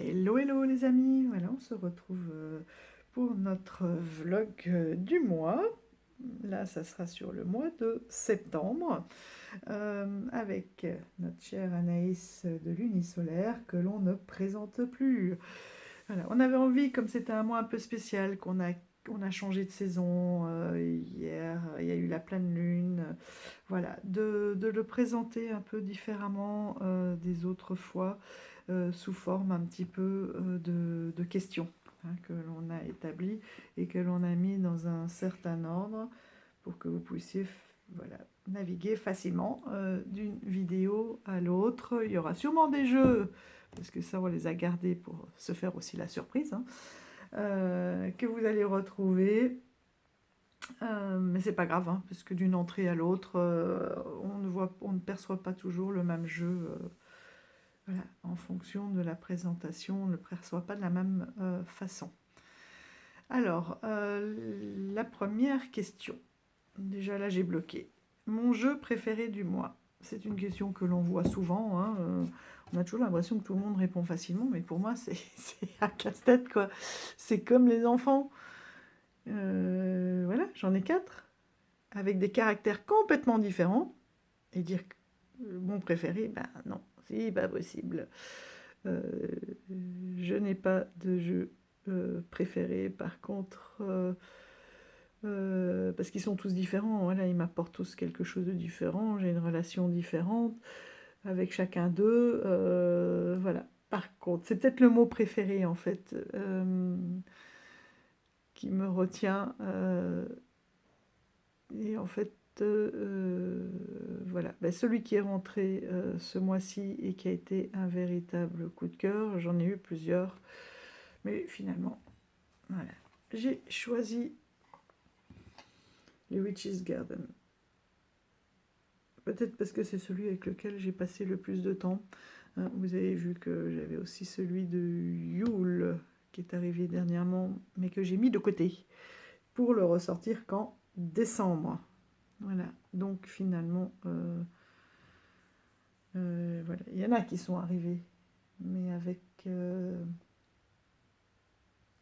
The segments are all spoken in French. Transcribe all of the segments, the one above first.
Hello, hello les amis, voilà, on se retrouve pour notre vlog du mois. Là, ça sera sur le mois de septembre, avec notre chère Anaïs de l'Unisolaire que l'on ne présente plus. Voilà, on avait envie, comme c'était un mois un peu spécial, on a changé de saison hier, il y a eu la pleine lune, voilà, de le présenter un peu différemment des autres fois, sous forme un petit peu de questions hein, que l'on a établies et que l'on a mis dans un certain ordre pour que vous puissiez voilà, naviguer facilement d'une vidéo à l'autre. Il y aura sûrement des jeux, parce que ça on les a gardés pour se faire aussi la surprise, hein, que vous allez retrouver. Mais c'est pas grave, hein, parce que d'une entrée à l'autre, on ne perçoit pas toujours le même jeu. Voilà, en fonction de la présentation, on ne le perçoit pas de la même façon. Alors, la première question. Déjà là, j'ai bloqué. Mon jeu préféré du mois. C'est une question que l'on voit souvent. Hein, on a toujours l'impression que tout le monde répond facilement, mais pour moi, c'est un casse-tête, quoi. C'est comme les enfants. Voilà, j'en ai 4, avec des caractères complètement différents. Et dire que mon préféré, ben non, c'est pas possible. Je n'ai pas de jeu préféré, par contre, parce qu'ils sont tous différents. Voilà, ils m'apportent tous quelque chose de différent. J'ai une relation différente avec chacun d'eux. Voilà. Par contre, c'est peut-être le mot préféré en fait qui me retient. Et en fait, voilà, ben, celui qui est rentré ce mois-ci et qui a été un véritable coup de cœur, j'en ai eu plusieurs, mais finalement, voilà, j'ai choisi les Witch's Garden. Peut-être parce que c'est celui avec lequel j'ai passé le plus de temps. Hein, vous avez vu que j'avais aussi celui de Yule qui est arrivé dernièrement, mais que j'ai mis de côté pour le ressortir qu'en décembre. Voilà, donc finalement, voilà. Il y en a qui sont arrivés, mais avec que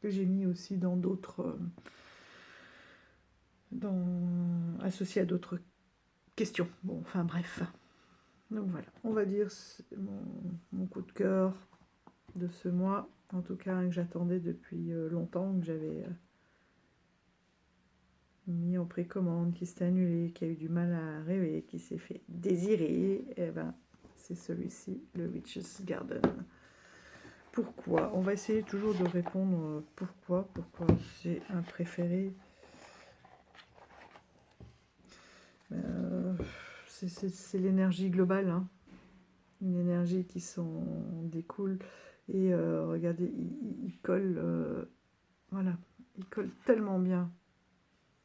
j'ai mis aussi dans d'autres, associés à d'autres questions. Bon, enfin bref. Donc voilà, on va dire mon coup de cœur de ce mois, en tout cas que j'attendais depuis longtemps, que j'avais mis en précommande, qui s'est annulé, qui a eu du mal à arriver, qui s'est fait désirer, et ben c'est celui-ci, le Witch's Garden. Pourquoi? On va essayer toujours de répondre pourquoi c'est un préféré. C'est l'énergie globale, hein. Une énergie qui s'en découle. Et regardez, il colle, voilà, il colle tellement bien.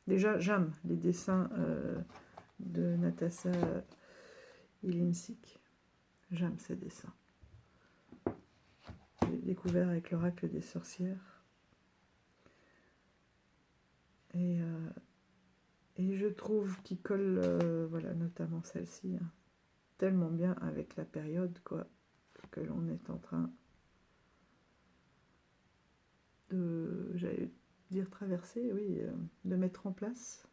Déjà, j'aime les dessins de Natasha Ilinsik. J'aime ces dessins. J'ai découvert avec l'oracle des sorcières. Et je trouve qu'il colle, voilà, notamment celle-ci, hein, tellement bien avec la période, quoi, que l'on est en train de, j'allais dire traverser, oui, de mettre en place.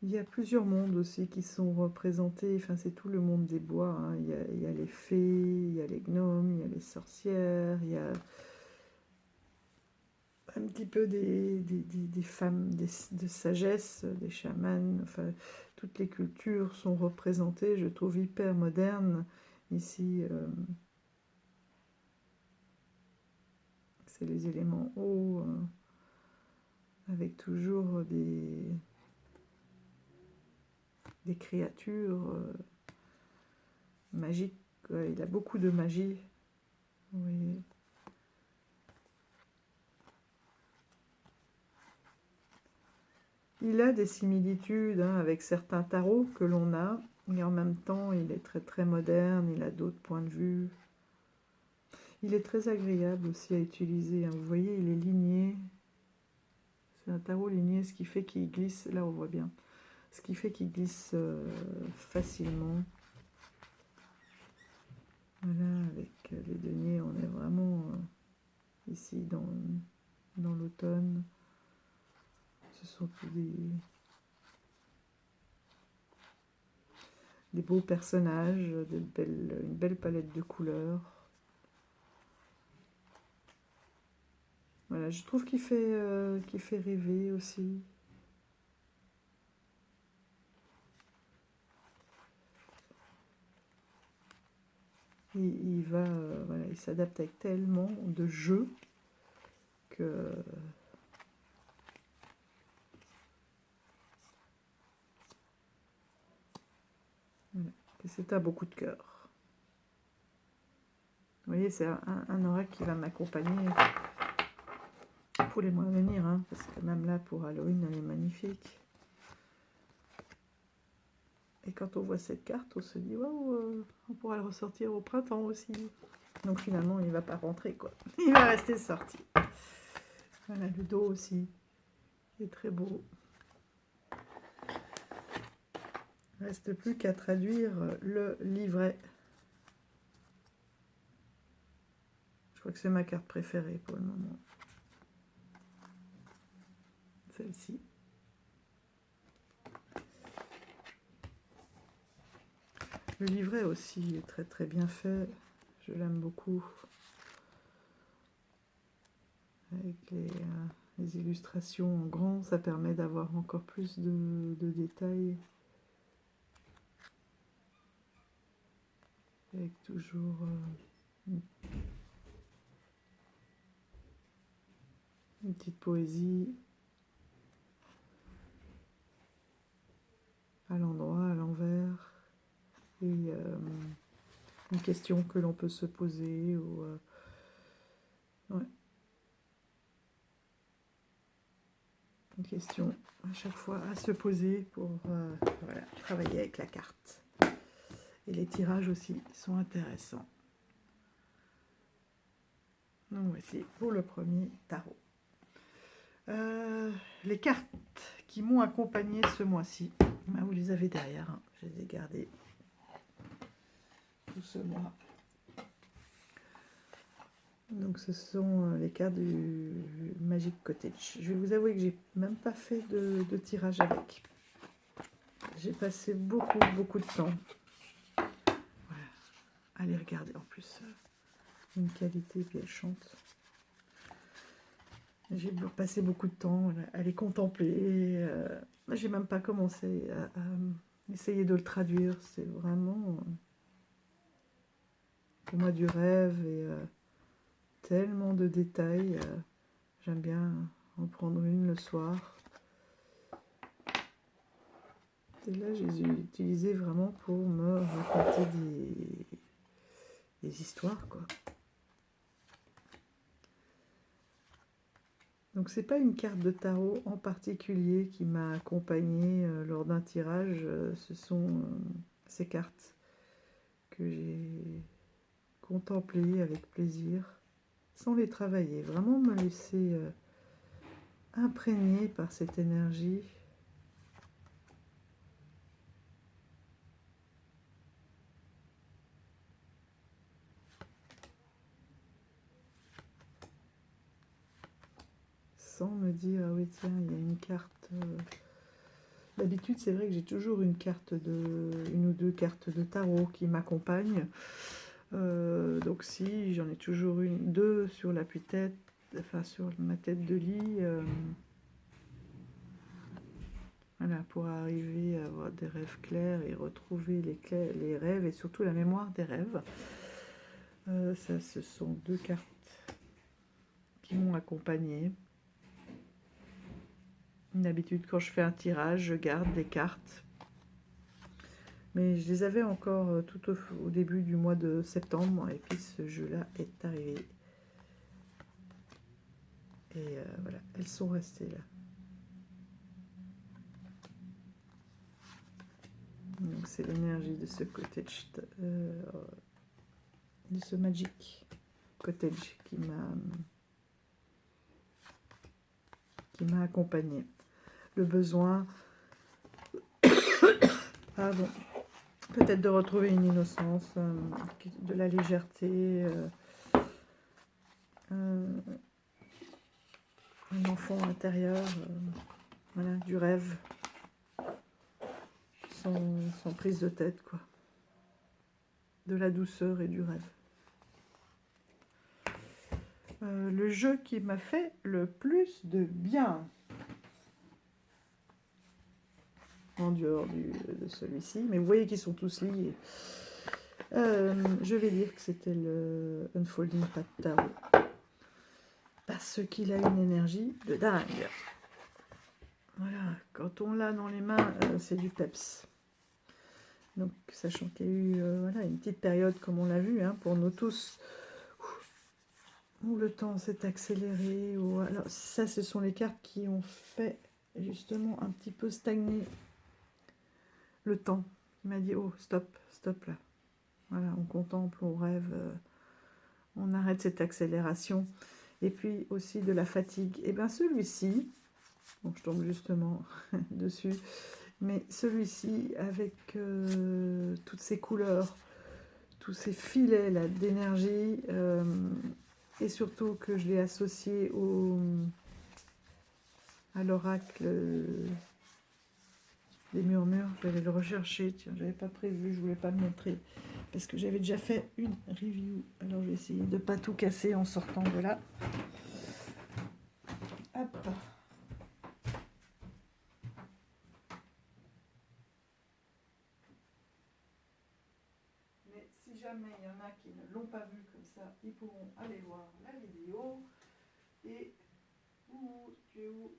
Il y a plusieurs mondes aussi qui sont représentés, enfin c'est tout le monde des bois, hein. Il y a les fées, il y a les gnomes, il y a les sorcières, il y a un petit peu des femmes de sagesse, des chamans, enfin toutes les cultures sont représentées, je trouve hyper moderne ici. C'est les éléments eau, avec toujours des créatures magiques. Ouais, il a beaucoup de magie. Oui. Il a des similitudes hein, avec certains tarots que l'on a, mais en même temps, il est très très moderne, il a d'autres points de vue. Il est très agréable aussi à utiliser. Hein. Vous voyez, il est ligné. C'est un tarot ligné, ce qui fait qu'il glisse. Là, on voit bien. Ce qui fait qu'il glisse facilement. Voilà, avec les deniers, on est vraiment ici dans l'automne. Ce sont tous des beaux personnages, une belle palette de couleurs. Voilà, je trouve qu'il fait rêver aussi. Voilà, il s'adapte avec tellement de jeux que voilà, c'est un beau coup de cœur. Vous voyez, c'est un oracle qui va m'accompagner pour les mois à venir, hein, parce que même là, pour Halloween, elle est magnifique. Et quand on voit cette carte, on se dit, waouh, on pourra le ressortir au printemps aussi. Donc finalement, il ne va pas rentrer, quoi. Il va rester sorti. Voilà, le dos aussi, il est très beau. Il ne reste plus qu'à traduire le livret. Je crois que c'est ma carte préférée pour le moment. Celle-ci. Le livret aussi est très très bien fait. Je l'aime beaucoup. Avec les illustrations en grand, ça permet d'avoir encore plus de détails. Avec toujours une petite poésie à l'endroit, à l'envers, et une question que l'on peut se poser. Ouais. Une question à chaque fois à se poser pour voilà, travailler avec la carte. Et les tirages aussi sont intéressants. Donc voici pour le premier tarot. Les cartes qui m'ont accompagné ce mois-ci, ben, vous les avez derrière, hein. Je les ai gardées tout ce mois. Donc ce sont les cartes du Magic Cottage. Je vais vous avouer que j'ai même pas fait de tirage avec. J'ai passé beaucoup de temps. Voilà. Allez regarder en plus. Une qualité, puis elle chante. J'ai passé beaucoup de temps à les contempler. J'ai même pas commencé à essayer de le traduire. C'est vraiment pour moi du rêve et tellement de détails. J'aime bien en prendre une le soir. Et là, je les ai utilisés vraiment pour me raconter des histoires, quoi. Donc c'est pas une carte de tarot en particulier qui m'a accompagnée lors d'un tirage, ce sont ces cartes que j'ai contemplées avec plaisir, sans les travailler, vraiment me laisser imprégner par cette énergie. Sans me dire, ah oui tiens, il y a une carte... D'habitude, c'est vrai que j'ai toujours une ou deux cartes de tarot qui m'accompagnent. Donc si, j'en ai toujours deux sur l'appui-tête, enfin sur ma tête de lit. Voilà, pour arriver à avoir des rêves clairs et retrouver les rêves et surtout la mémoire des rêves. Ça, ce sont deux cartes qui m'ont accompagnée. D'habitude, quand je fais un tirage, je garde des cartes. Mais je les avais encore tout au début du mois de septembre. Et puis ce jeu-là est arrivé. Et voilà, elles sont restées là. Donc c'est l'énergie de ce cottage, de ce Magic Cottage qui m'a accompagnée. Le besoin, pardon, peut-être de retrouver une innocence, de la légèreté, un enfant intérieur, voilà, du rêve, sans prise de tête, quoi. De la douceur et du rêve. Le jeu qui m'a fait le plus de bien, en dehors de celui-ci, mais vous voyez qu'ils sont tous liés. Je vais dire que c'était le Unfolding Path Tarot, parce qu'il a une énergie de dingue. Voilà, quand on l'a dans les mains, c'est du peps. Donc, sachant qu'il y a eu voilà, une petite période, comme on l'a vu, hein, pour nous tous, où le temps s'est accéléré. Alors, ça, ce sont les cartes qui ont fait justement un petit peu stagner le temps. Il m'a dit, oh, stop, stop là. Voilà, on contemple, on rêve, on arrête cette accélération. Et puis aussi de la fatigue. Et bien celui-ci, bon, je tombe justement dessus, mais celui-ci avec toutes ces couleurs, tous ces filets là d'énergie, et surtout que je l'ai associé à l'oracle des murmures. Je vais aller le rechercher, tiens, j'avais pas prévu, je voulais pas le montrer parce que j'avais déjà fait une review. Alors je vais essayer de pas tout casser en sortant de là. Hop. Mais si jamais il y en a qui ne l'ont pas vu comme ça, ils pourront aller voir la vidéo. Et tu es où?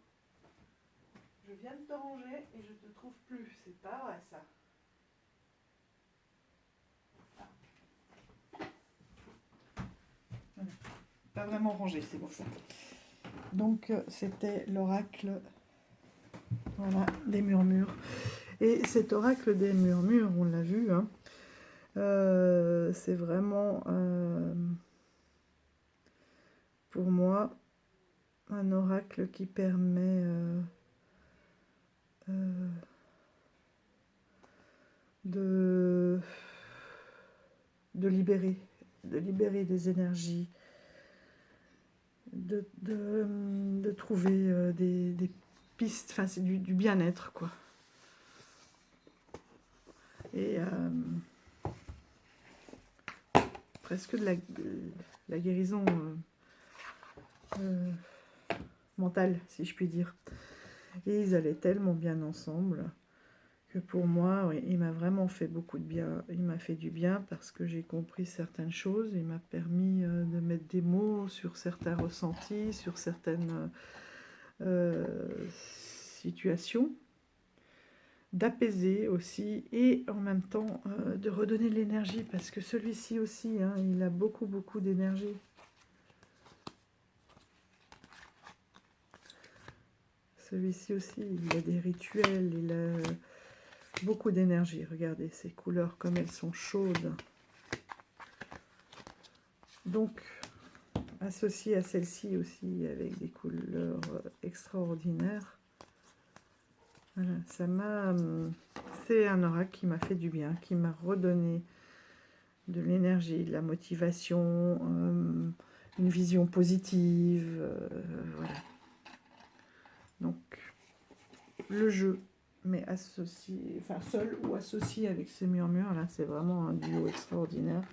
Je viens de te ranger et je te trouve plus. C'est pas vrai ça. Voilà. Pas vraiment rangé, c'est pour ça. Donc c'était l'oracle, voilà, des murmures. Et cet oracle des murmures, on l'a vu, hein, c'est vraiment pour moi un oracle qui permet de libérer des énergies, de trouver des pistes, enfin c'est du bien-être, quoi. Et presque de la guérison mentale, si je puis dire. Et ils allaient tellement bien ensemble que pour moi, oui, il m'a vraiment fait beaucoup de bien. Il m'a fait du bien parce que j'ai compris certaines choses. Il m'a permis de mettre des mots sur certains ressentis, sur certaines situations, d'apaiser aussi et en même temps de redonner de l'énergie parce que celui-ci aussi, hein, il a beaucoup d'énergie. Celui-ci aussi, il a des rituels, il a beaucoup d'énergie. Regardez ces couleurs comme elles sont chaudes. Donc, associé à celle-ci aussi avec des couleurs extraordinaires. Voilà, ça m'a... c'est un oracle qui m'a fait du bien, qui m'a redonné de l'énergie, de la motivation, une vision positive. Voilà. Donc, le jeu, mais associé, enfin seul ou associé avec ces murmures, là, c'est vraiment un duo extraordinaire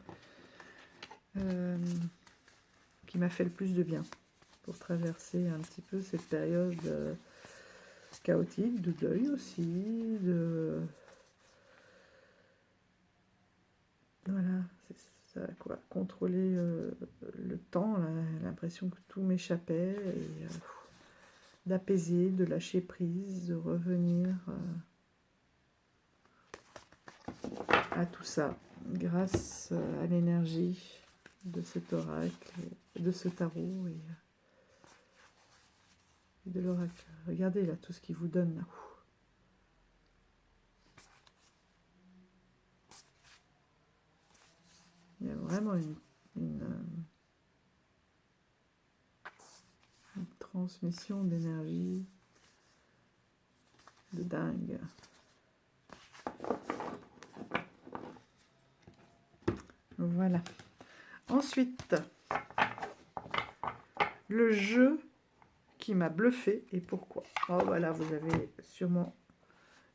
qui m'a fait le plus de bien pour traverser un petit peu cette période chaotique, de deuil aussi, de... Voilà, c'est ça, quoi. Contrôler le temps, l'impression que tout m'échappait, et d'apaiser, de lâcher prise, de revenir à tout ça, grâce à l'énergie de cet oracle, de ce tarot et de l'oracle. Regardez là, tout ce qu'il vous donne là. Il y a vraiment une transmission d'énergie de dingue. Voilà. Ensuite, le jeu qui m'a bluffé et pourquoi. Oh voilà, vous avez sûrement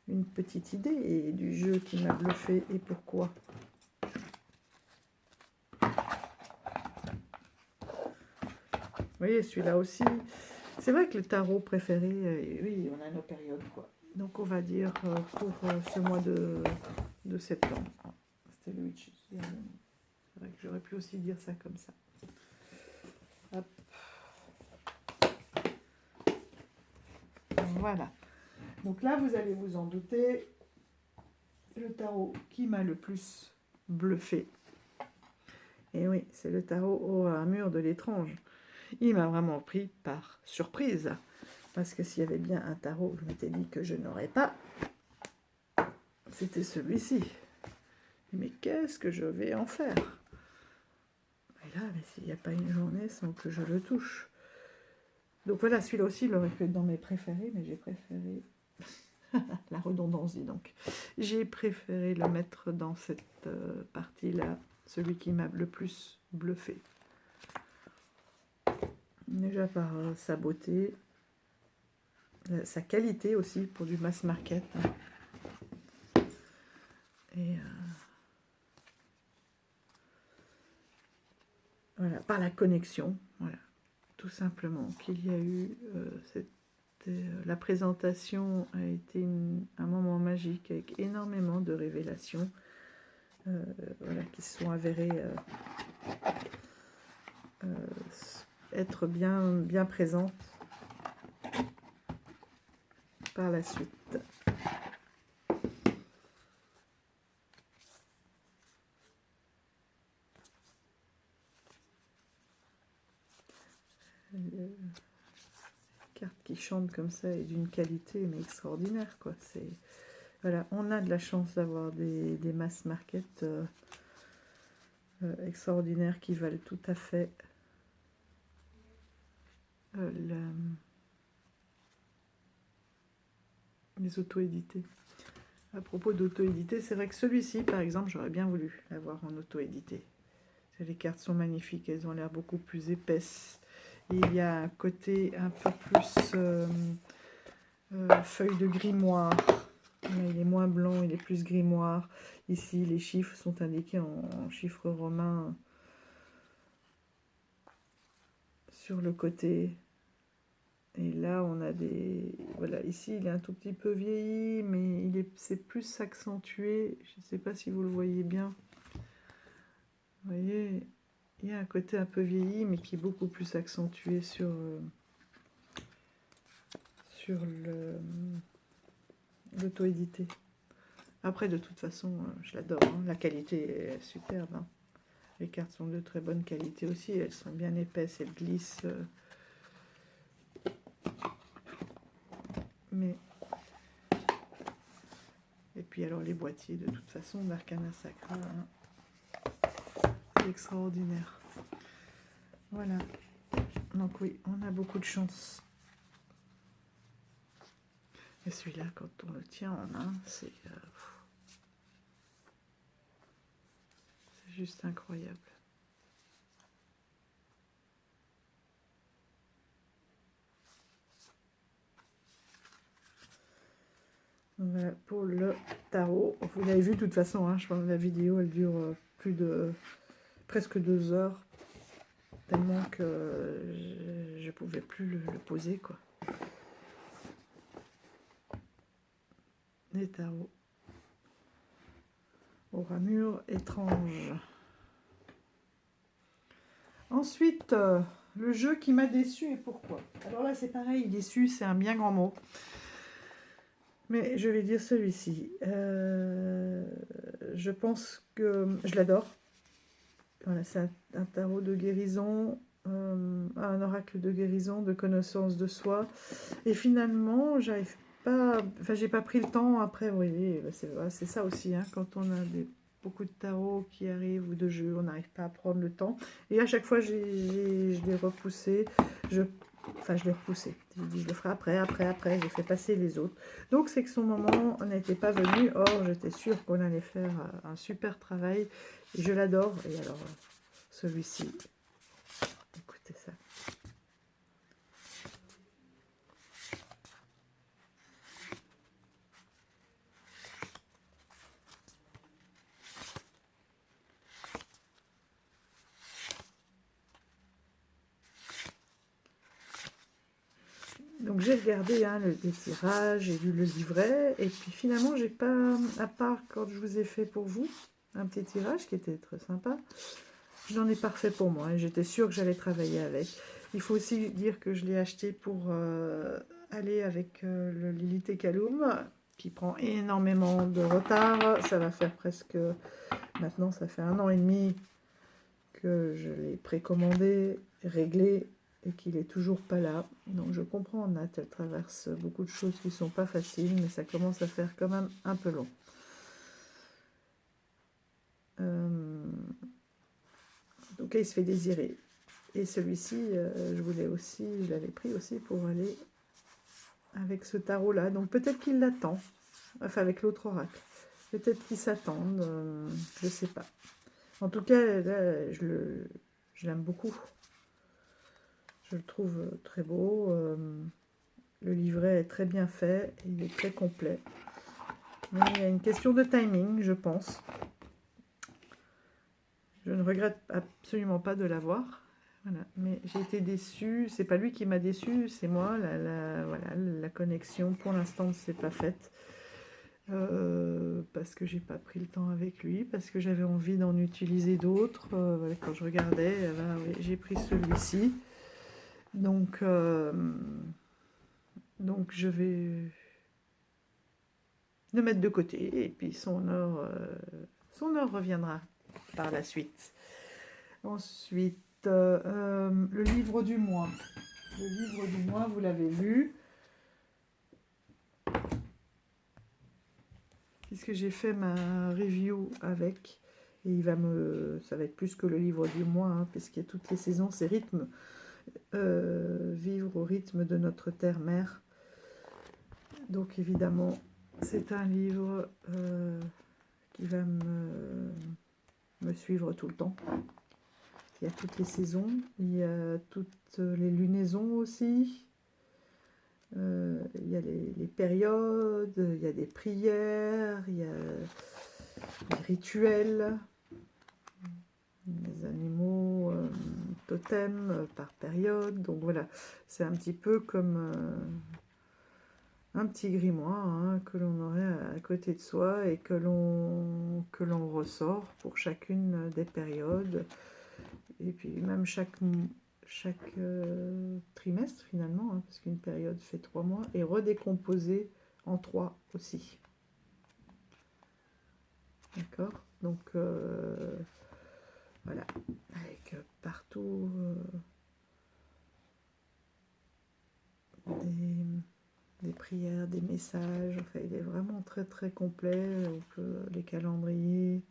une petite idée du jeu qui m'a bluffé et pourquoi. Vous voyez, celui-là aussi, c'est vrai que le tarot préféré, oui, on a nos périodes, quoi. Donc on va dire pour ce mois de septembre. Ah, c'était le Witch. C'est vrai que j'aurais pu aussi dire ça comme ça. Hop. Voilà. Donc là, vous allez vous en douter, le tarot qui m'a le plus bluffé. Et oui, c'est le tarot au mur de l'étrange. Il m'a vraiment pris par surprise. Parce que s'il y avait bien un tarot que je m'étais dit que je n'aurais pas, c'était celui-ci. Mais qu'est-ce que je vais en faire? Et là, mais s'il n'y a pas une journée sans que je le touche. Donc voilà, celui-là aussi, il aurait pu être dans mes préférés, mais j'ai préféré... La redondance, dis donc. J'ai préféré le mettre dans cette partie-là, celui qui m'a le plus bluffé. Déjà par sa beauté, sa qualité aussi pour du mass market. Et voilà, par la connexion, voilà, tout simplement, qu'il y a eu la présentation a été un moment magique avec énormément de révélations voilà, qui se sont avérées être bien présentes par la suite. Carte qui chante comme ça est d'une qualité mais extraordinaire, quoi. C'est voilà, on a de la chance d'avoir des mass market extraordinaires qui valent tout à fait les auto-édités. À propos d'auto-édité, c'est vrai que celui-ci, par exemple, j'aurais bien voulu l'avoir en auto-édité. Les cartes sont magnifiques, elles ont l'air beaucoup plus épaisses. Et il y a un côté un peu plus feuille de grimoire. Il est moins blanc, il est plus grimoire. Ici, les chiffres sont indiqués en chiffres romains sur le côté. Et là, on a des... Voilà, ici, il est un tout petit peu vieilli, mais c'est plus accentué. Je ne sais pas si vous le voyez bien. Vous voyez, il y a un côté un peu vieilli, mais qui est beaucoup plus accentué sur l'auto-édité. Après, de toute façon, je l'adore. Hein. La qualité est superbe. Hein. Les cartes sont de très bonne qualité aussi. Elles sont bien épaisses, elles glissent. Mais... Et puis alors les boîtiers, de toute façon, d'Arcana Sacra, hein. C'est extraordinaire. Voilà. Donc oui, on a beaucoup de chance. Et celui-là, quand on le tient en main, c'est juste incroyable. Voilà pour le tarot. Vous l'avez vu de toute façon, hein, je pense que la vidéo elle dure presque 2 heures. Tellement que je pouvais plus le poser, quoi. Les tarots au ramure étrange. Ensuite, le jeu qui m'a déçu et pourquoi. Alors là, c'est pareil, déçu, c'est un bien grand mot. Mais je vais dire celui-ci. Je pense que je l'adore. Voilà, c'est un tarot de guérison, un oracle de guérison, de connaissance de soi. Et finalement, j'arrive pas... Enfin, j'ai pas pris le temps après. Oui, c'est ça aussi, hein, quand on a beaucoup de tarots qui arrivent ou de jeux, on n'arrive pas à prendre le temps. Et à chaque fois, je l'ai repoussé. Enfin, je l'ai repoussé. J'ai dit, je le ferai après. J'ai fait passer les autres. Donc, c'est que son moment n'était pas venu. Or, j'étais sûre qu'on allait faire un super travail. Et je l'adore. Et alors, celui-ci, écoutez ça. Donc j'ai regardé les tirages, j'ai lu le livret, et puis finalement j'ai pas, à part quand je vous ai fait pour vous, un petit tirage qui était très sympa, je n'en ai pas refait pour moi, et j'étais sûre que j'allais travailler avec. Il faut aussi dire que je l'ai acheté pour aller avec le Lilith et Callum, qui prend énormément de retard, ça va faire presque, maintenant ça fait 1 an et demi que je l'ai précommandé, réglé, et qu'il est toujours pas là. Donc je comprends, Nat, elle traverse beaucoup de choses qui sont pas faciles, mais ça commence à faire quand même un peu long. Donc il se fait désirer. Et celui-ci, je l'avais pris aussi pour aller avec ce tarot-là. Donc peut-être qu'il l'attend, enfin avec l'autre oracle. Peut-être qu'ils s'attendent, je sais pas. En tout cas, là, je l'aime beaucoup. Je le trouve très beau. Le livret est très bien fait. Il est très complet. Mais il y a une question de timing, je pense. Je ne regrette absolument pas de l'avoir. Voilà. Mais j'ai été déçue. C'est pas lui qui m'a déçue, c'est moi. Voilà, la connexion, pour l'instant, ne s'est pas faite. Parce que j'ai pas pris le temps avec lui, parce que j'avais envie d'en utiliser d'autres. Voilà, quand je regardais, oui, j'ai pris celui-ci. Donc je vais le mettre de côté et puis son heure reviendra par la suite. Ensuite, le livre du mois. Le livre du mois, vous l'avez vu. Puisque j'ai fait ma review avec, et ça va être plus que le livre du mois, hein, puisqu'il y a toutes les saisons, c'est rythme. Vivre au rythme de notre terre-mère. Donc évidemment, c'est un livre qui va me suivre tout le temps. Il y a toutes les saisons, il y a toutes les lunaisons aussi, il y a les périodes, il y a des prières, il y a des rituels, les animaux totems par période. Donc voilà, c'est un petit peu comme un petit grimoire, hein, que l'on aurait à côté de soi et que l'on ressort pour chacune des périodes. Et puis même chaque trimestre finalement, hein, parce qu'une période fait 3 mois, est redécomposée en 3 aussi. D'accord? Donc voilà, avec partout des prières, des messages. Enfin, il est vraiment très très complet. Les calendriers.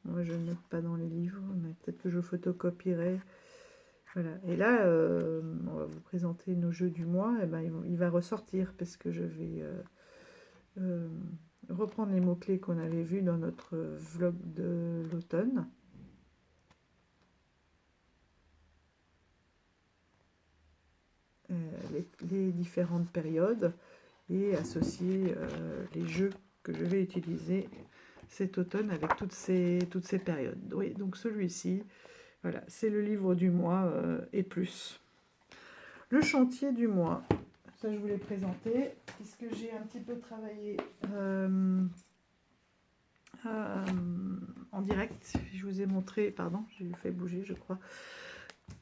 Moi, je ne note pas dans les livres, mais peut-être que je photocopierai. Voilà. Et là, on va vous présenter nos jeux du mois. Et ben, il va ressortir parce que je vais reprendre les mots-clés qu'on avait vus dans notre vlog de l'automne. Les différentes périodes et associer les jeux que je vais utiliser cet automne avec toutes ces périodes. Oui, donc celui-ci, voilà, c'est le livre du mois et plus. Le chantier du mois, ça je vous l'ai présenté, puisque j'ai un petit peu travaillé en direct. Je vous ai montré, pardon, j'ai fait bouger, je crois,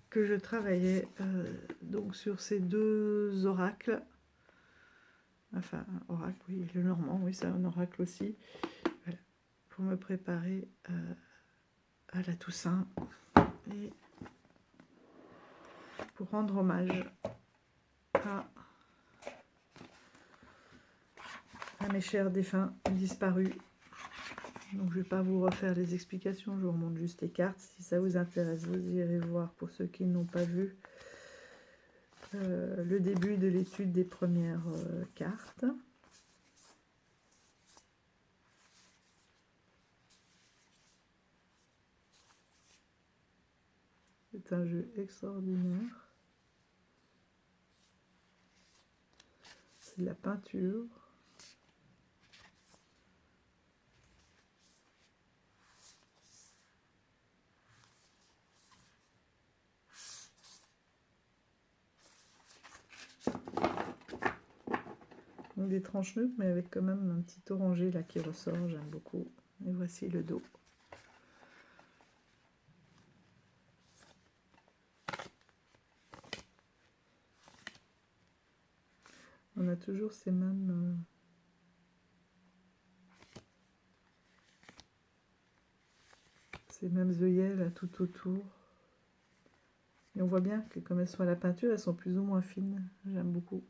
que je travaillais donc sur ces 2 oracles. Enfin, oracle, oui, le normand, oui, c'est un oracle aussi. Voilà, pour me préparer à la Toussaint et pour rendre hommage à mes chers défunts disparus. Donc je ne vais pas vous refaire les explications, je vous remonte juste les cartes. Si ça vous intéresse, vous irez voir pour ceux qui n'ont pas vu le début de l'étude des premières cartes. C'est un jeu extraordinaire. C'est de la peinture. Donc des tranches neutres, mais avec quand même un petit orangé là qui ressort, j'aime beaucoup. Et voici le dos. On a toujours ces mêmes œillets là tout autour. Et on voit bien que comme elles sont à la peinture, elles sont plus ou moins fines. J'aime beaucoup.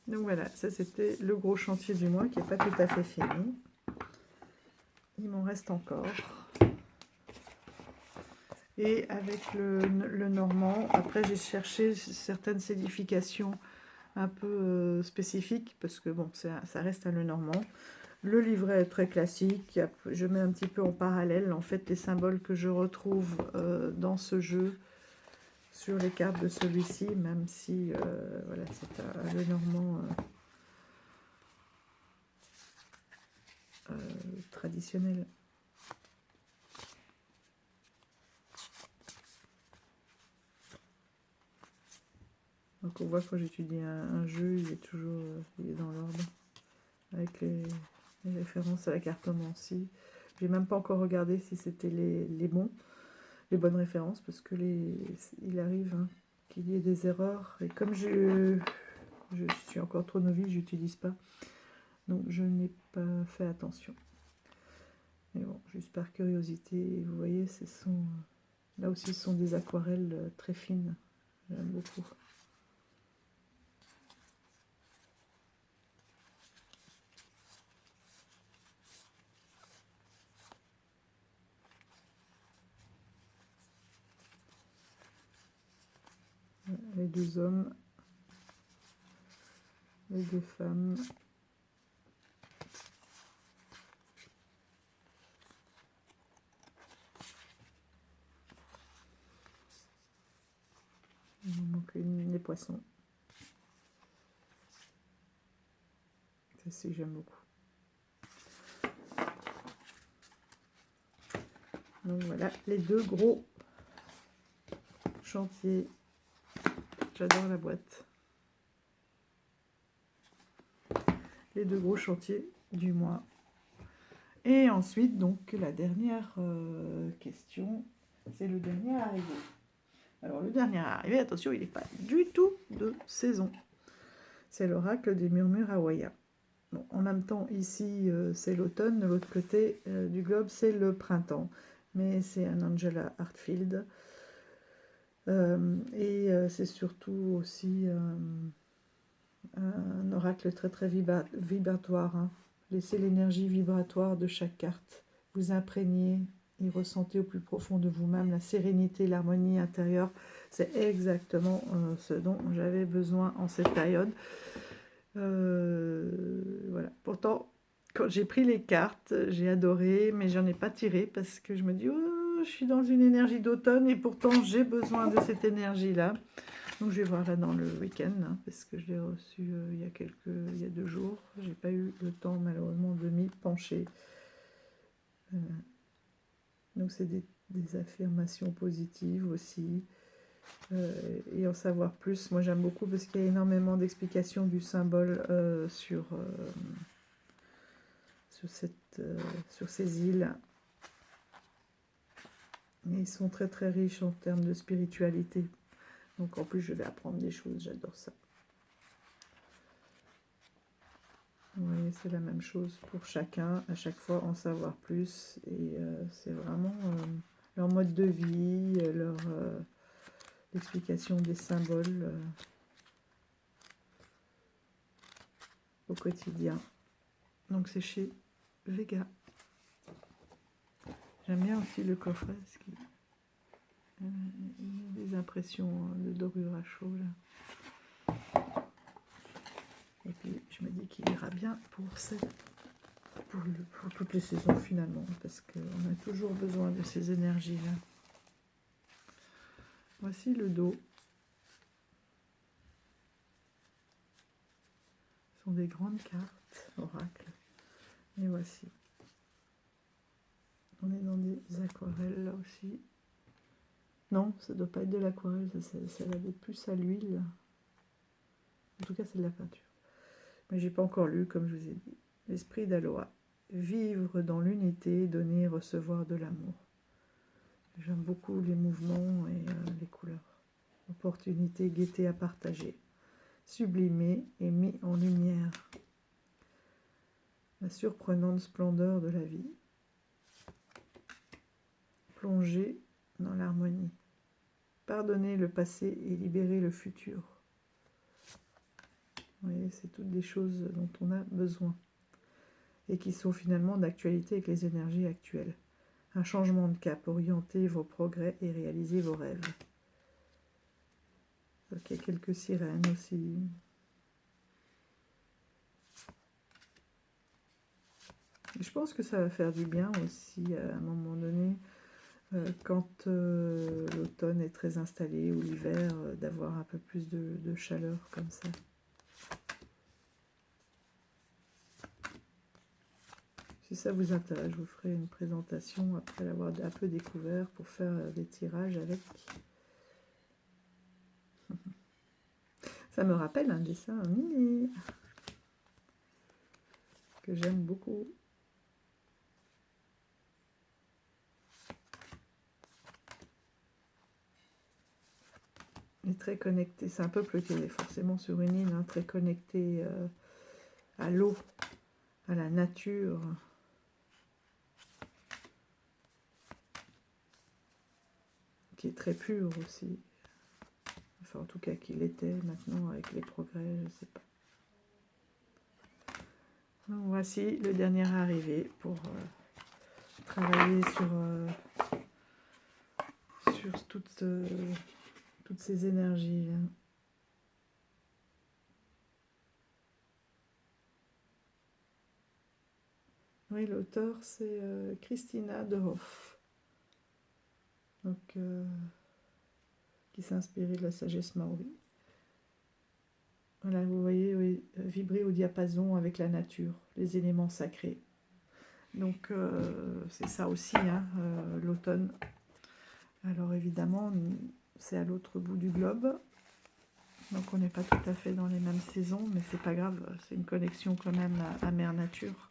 Donc voilà, ça c'était le gros chantier du mois qui n'est pas tout à fait fini. Il m'en reste encore. Et avec le normand, après j'ai cherché certaines sédifications un peu spécifiques, parce que bon, ça reste un le normand. Le livret est très classique, je mets un petit peu en parallèle en fait les symboles que je retrouve dans ce jeu sur les cartes de celui-ci, même si voilà, c'est le normand traditionnel. Donc on voit quand j'étudie un jeu, il est toujours dans l'ordre, avec les références à la cartomancie. J'ai même pas encore regardé si c'était les bonnes références, parce que il arrive qu'il y ait des erreurs. Et comme je suis encore trop novice, j'utilise pas. Donc je n'ai pas fait attention. Mais bon, juste par curiosité, vous voyez, là aussi ce sont des aquarelles très fines. J'aime beaucoup. Les deux hommes, les deux femmes. Il me manque les poissons. Ça aussi, j'aime beaucoup. Donc voilà, les deux gros chantiers. J'adore la boîte. Les deux gros chantiers du mois. Et ensuite, donc, la dernière question, c'est le dernier arrivé. Alors, le dernier arrivé, attention, il n'est pas du tout de saison. C'est l'oracle des murmures hawaïens. Bon, en même temps, ici, c'est l'automne. De l'autre côté du globe, c'est le printemps. Mais c'est un Angela Hartfield. C'est surtout aussi un oracle très très vibratoire. Laissez l'énergie vibratoire de chaque carte vous imprégner et ressentez au plus profond de vous-même la sérénité, l'harmonie intérieure. C'est exactement ce dont j'avais besoin en cette période. Voilà. Pourtant, quand j'ai pris les cartes, j'ai adoré, mais j'en ai pas tiré parce que je me dis, oh, je suis dans une énergie d'automne et pourtant j'ai besoin de cette énergie-là. Donc je vais voir là dans le week-end, parce que je l'ai reçu il y a 2 jours. J'ai pas eu le temps malheureusement de m'y pencher. Donc c'est des affirmations positives aussi. Et en savoir plus, moi j'aime beaucoup parce qu'il y a énormément d'explications du symbole sur ces îles. Et ils sont très très riches en termes de spiritualité. Donc en plus je vais apprendre des choses, j'adore ça. Vous voyez, c'est la même chose pour chacun, à chaque fois en savoir plus. Et c'est vraiment leur mode de vie, l'explication des symboles. au quotidien. Donc c'est chez Vega. J'aime bien aussi le coffret, parce qu'il y a des impressions de dorure à chaud là. Et puis je me dis qu'il ira bien pour toutes les saisons finalement, parce qu'on a toujours besoin de ces énergies-là. Voici le dos. Ce sont des grandes cartes, oracle. Et voici. On est dans des aquarelles là aussi. Non, ça ne doit pas être de l'aquarelle, ça va être plus à l'huile. En tout cas, c'est de la peinture. Mais j'ai pas encore lu, comme je vous ai dit. L'esprit d'Aloha. Vivre dans l'unité, donner et recevoir de l'amour. J'aime beaucoup les mouvements et les couleurs. Opportunité, gaieté à partager. Sublimé et mis en lumière. La surprenante splendeur de la vie. Plonger dans l'harmonie. Pardonner le passé et libérer le futur. Vous voyez, c'est toutes des choses dont on a besoin et qui sont finalement d'actualité avec les énergies actuelles. Un changement de cap, orienter vos progrès et réaliser vos rêves. Donc, il y a quelques sirènes aussi. Et je pense que ça va faire du bien aussi à un moment donné, quand l'automne est très installé ou l'hiver, d'avoir un peu plus de chaleur comme ça. Si ça vous intéresse, je vous ferai une présentation après l'avoir un peu découvert pour faire des tirages avec. Ça me rappelle un dessin animé que j'aime beaucoup. Il est très connecté, c'est un peuple qui est forcément sur une île, hein, très connecté à l'eau, à la nature. Qui est très pur aussi. Enfin, en tout cas, qu'il était maintenant avec les progrès, je ne sais pas. Donc, voici le dernier arrivé pour travailler sur toutes ces énergies. Oui, l'auteur, c'est Christina de Hoff. Donc, qui s'est inspirée de la sagesse maori. Voilà, vous voyez, oui, vibrer au diapason avec la nature, les éléments sacrés. Donc, c'est ça aussi, hein, l'automne. Alors, évidemment, c'est à l'autre bout du globe. Donc, on n'est pas tout à fait dans les mêmes saisons, mais c'est pas grave, c'est une connexion quand même à Mère Nature.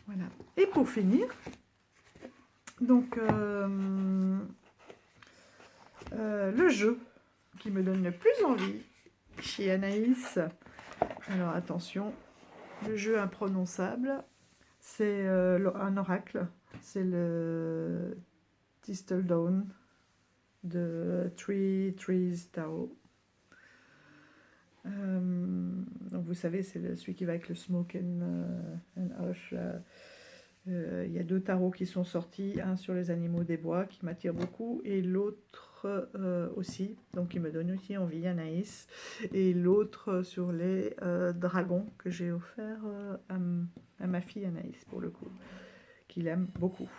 Voilà. Et pour finir, donc, le jeu qui me donne le plus envie chez Anaïs. Alors attention, le jeu imprononçable, c'est un oracle, c'est le Thistledown de Three Trees Tarot. Donc vous savez, c'est celui qui va avec le Smoke and Hush. Il y a 2 tarots qui sont sortis, un sur les animaux des bois qui m'attire beaucoup et l'autre aussi, donc qui me donne aussi envie, Anaïs, et l'autre sur les dragons que j'ai offert à ma fille Anaïs pour le coup, qu'il aime beaucoup.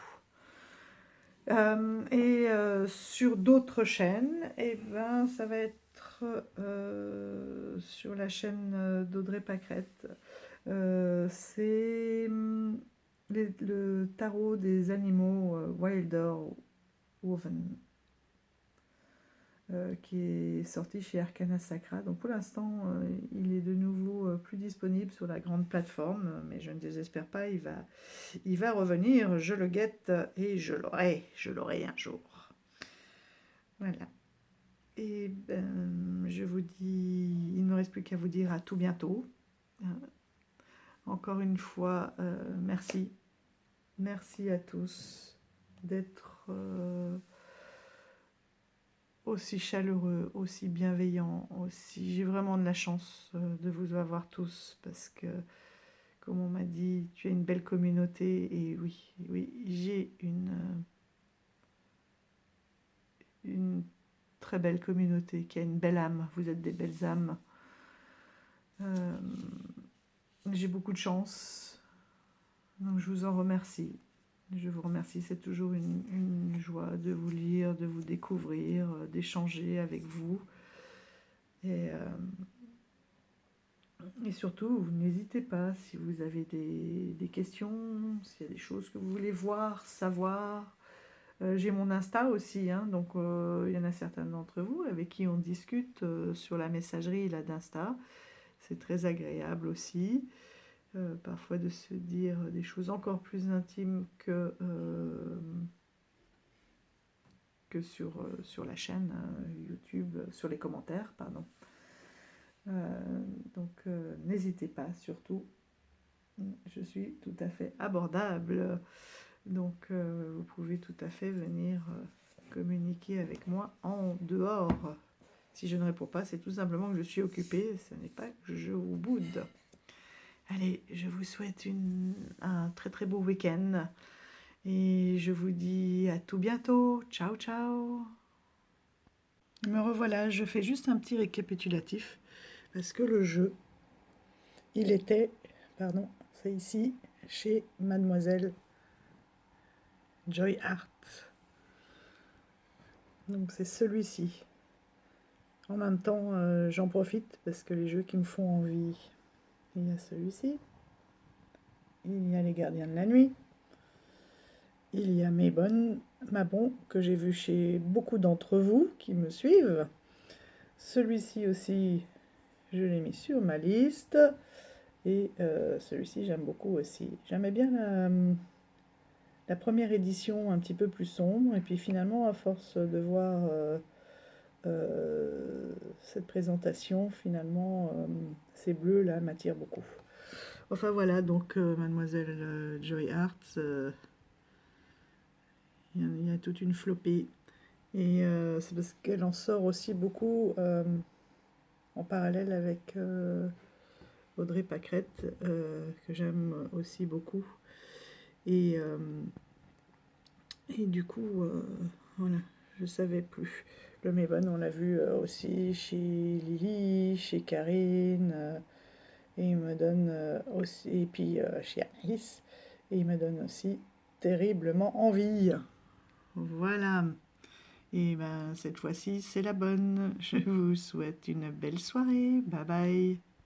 Et sur d'autres chaînes, et ben, ça va être sur la chaîne d'Audrey Pâquerette. C'est le tarot des animaux Wilder Woven, qui est sorti chez Arcana Sacra. Donc pour l'instant, il est de nouveau plus disponible sur la grande plateforme, mais je ne désespère pas, il va revenir, je le guette et je l'aurai un jour. Voilà. Et ben, je vous dis, il ne me reste plus qu'à vous dire à tout bientôt. Encore une fois, merci. Merci à tous d'être aussi chaleureux, aussi bienveillant, aussi... J'ai vraiment de la chance de vous avoir tous parce que, comme on m'a dit, tu as une belle communauté et oui, oui, j'ai une très belle communauté qui a une belle âme. Vous êtes des belles âmes. Euh, j'ai beaucoup de chance, donc je vous en remercie. Je vous remercie, c'est toujours une joie de vous lire, de vous découvrir, d'échanger avec vous. Et surtout, vous n'hésitez pas si vous avez des questions, s'il y a des choses que vous voulez voir, savoir. J'ai mon Insta aussi, hein, donc il y en a certains d'entre vous avec qui on discute sur la messagerie là, d'Insta. C'est très agréable aussi, parfois de se dire des choses encore plus intimes que sur la chaîne YouTube, sur les commentaires, pardon. Donc n'hésitez pas, surtout, je suis tout à fait abordable. Donc vous pouvez tout à fait venir communiquer avec moi en dehors. Si je ne réponds pas, c'est tout simplement que je suis occupée, ce n'est pas que je vous boude. Allez, je vous souhaite un très très beau week-end et je vous dis à tout bientôt. Ciao ciao. Me revoilà, je fais juste un petit récapitulatif parce que le jeu, il était, pardon, c'est ici, chez Mademoiselle Joy Art. Donc c'est celui-ci. En même temps, j'en profite parce que les jeux qui me font envie, il y a celui-ci. Il y a les Gardiens de la Nuit. Il y a Mabon, que j'ai vu chez beaucoup d'entre vous qui me suivent. Celui-ci aussi, je l'ai mis sur ma liste. Et celui-ci, j'aime beaucoup aussi. J'aimais bien la première édition un petit peu plus sombre. Et puis finalement, à force de voir cette présentation, finalement, ces bleus là m'attirent beaucoup. Enfin voilà, donc Mademoiselle Joy Art, il y a toute une flopée. Et c'est parce qu'elle en sort aussi beaucoup en parallèle avec Audrey Pâquerette, que j'aime aussi beaucoup. Et du coup, voilà, je savais plus. Le Mabon, on l'a vu aussi chez Lily, chez Karine, et il me donne aussi, et puis chez Alice, et il me donne aussi terriblement envie. Voilà. Et ben cette fois-ci, c'est la bonne. Je vous souhaite une belle soirée. Bye bye.